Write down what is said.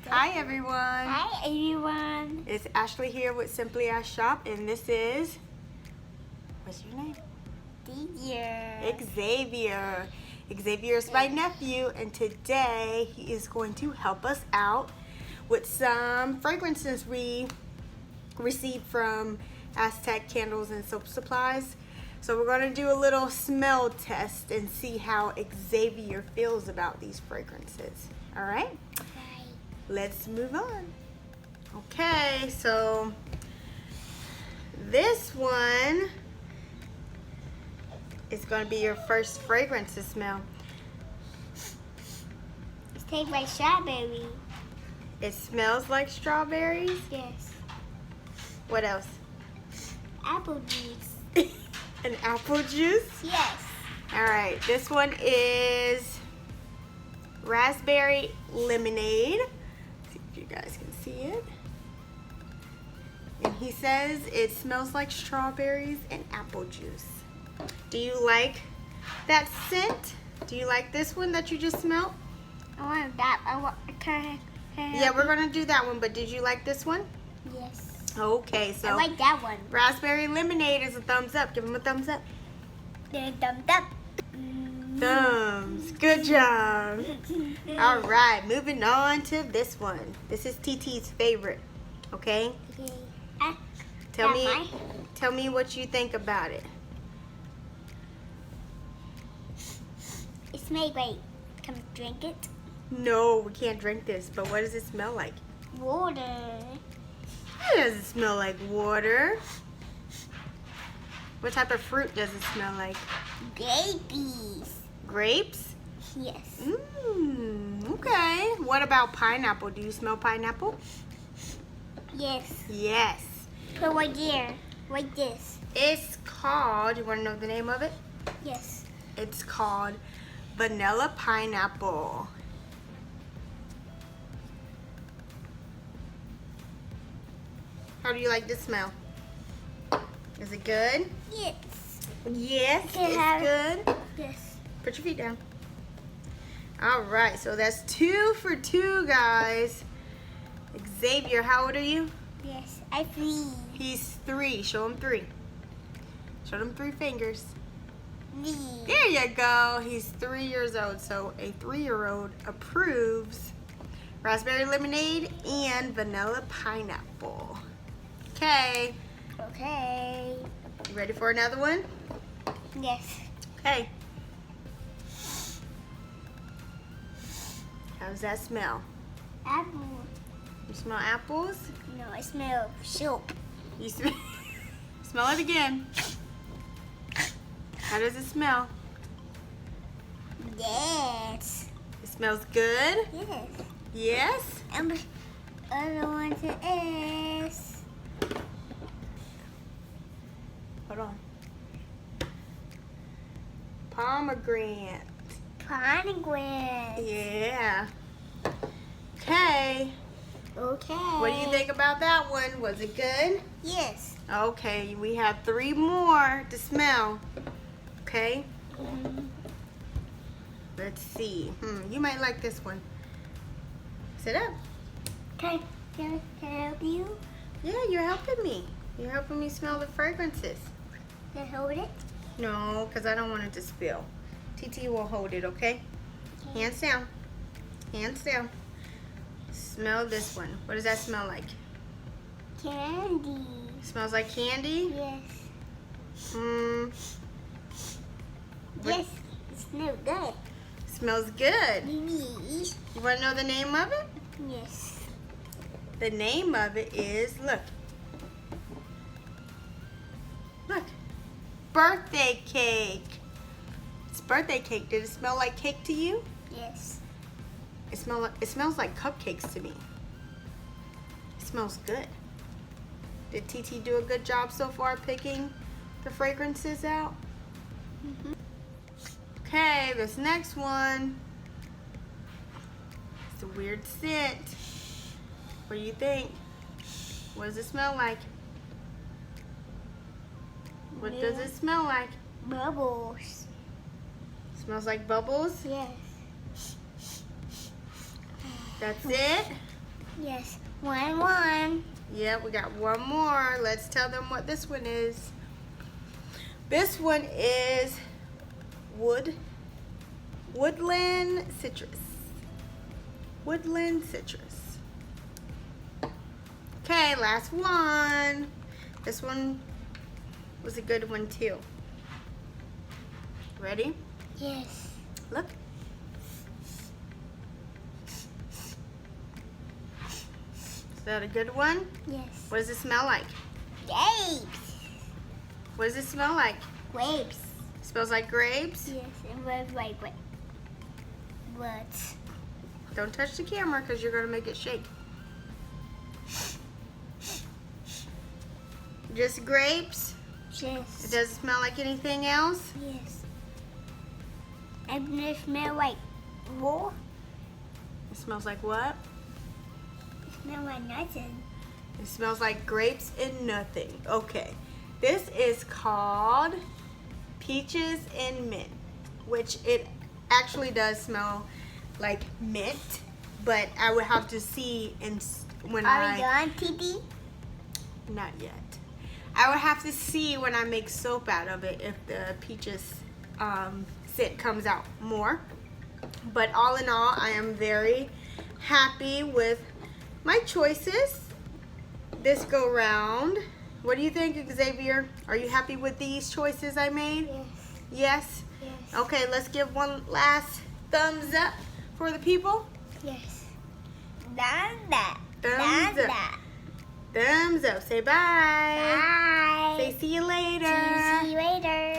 Hi everyone. Hi everyone. It's Ashley here with Simply Ash Shop, and this is, what's your name? Xavier. Xavier is my nephew, and today he is going to help us out with some fragrances we received from Aztec Candles and Soap Supplies. So we're going to do a little smell test and see how Xavier feels about these fragrances. All right? Let's move on. Okay, so this one is going to be your first fragrance to smell. It tastes like strawberry. It smells like strawberries? Yes. What else? Apple juice. An apple juice? Yes. All right, this one is raspberry lemonade. See if you guys can see it. And he says it smells like strawberries and apple juice. Do you like that scent? Do you like this one that you just smelled? I want that. Can I Yeah, we're gonna do that one, but did you like this one? Yes. Okay, so I like that one. raspberry lemonade is a thumbs up. Give him a thumbs up. Thumbs up. Thumbs. Good job. All right, moving on to this one. This is TT's favorite. Okay. Okay. Tell me what you think about it. It smells great. Can we drink it? No, we can't drink this, but what does it smell like? Water. It doesn't smell like water. What type of fruit does it smell like? Babies. Grapes? Yes. Okay. What about pineapple? Do you smell pineapple? Yes. Yes. Put right there. Like this. It's called, you want to know the name of it? Yes. It's called vanilla pineapple. How do you like this smell? Is it good? Yes. Yes, Can I it's have- good. Yes. Put your feet down. All right, so that's 2 for 2, guys. Xavier, how old are you? Yes. I free. He's 3. Show him 3. Show him 3 fingers. Me. There you go. He's 3 years old, so a 3-year-old approves raspberry lemonade and vanilla pineapple. Okay, Okay. you ready for another one? Yes. Okay. How's that smell? Apple. You smell apples? No, I smell soap. You smell it again. How does it smell? Yes. It smells good? Yes. Yes? Other one to S. Hold on. Pomegranate. Pomegranate. Yeah. Okay. Okay. What do you think about that one? Was it good? Yes. Okay, we have 3 more to smell. Okay? Let's see. You might like this one. Sit up. Can I help you? Yeah, you're helping me. You're helping me smell the fragrances. Can I hold it? No, because I don't want it to spill. TT will hold it, okay? Hands down. Hands down. Smell this one. What does that smell like? Candy. Smells like candy? Yes. What- Yes. It smells good. Smells good. Yes. You want to know the name of it? Yes. The name of it is, look. Look. Birthday cake. It's birthday cake. Did it smell like cake to you? Yes. It smells like cupcakes to me. It smells good. Did TT do a good job so far picking the fragrances out? Okay, this next one. It's a weird scent. What do you think? What does it smell like? What does it smell like? Bubbles. Smells like bubbles? Yes. That's it? Yes. 1. Yeah, we got one more. Let's tell them what this one is. This one is woodland citrus. Woodland citrus. Okay, last one. This one was a good one too. Ready? Yes. Look. Is that a good one? Yes. What does it smell like? Grapes. What does it smell like? Grapes. Smells like grapes? Yes, and wait. What? Don't touch the camera because you're going to make it shake. Just grapes? Yes. It doesn't smell like anything else? Yes. And it smells like raw. It smells like what? It smells like nothing. It smells like grapes and nothing. Okay. This is called peaches and mint, which it actually does smell like mint, but I would have to see when Are we done, TD? Not yet. I would have to see when I make soap out of it if the peaches scent comes out more. But all in all, I am very happy with my choices this go round. What do you think, Xavier? Are you happy with these choices I made? Yes. Yes? Yes. Okay, let's give one last thumbs up for the people. Yes. Thumbs up. Thumbs up. Thumbs up. Say bye. Bye. Say see you later. See you later.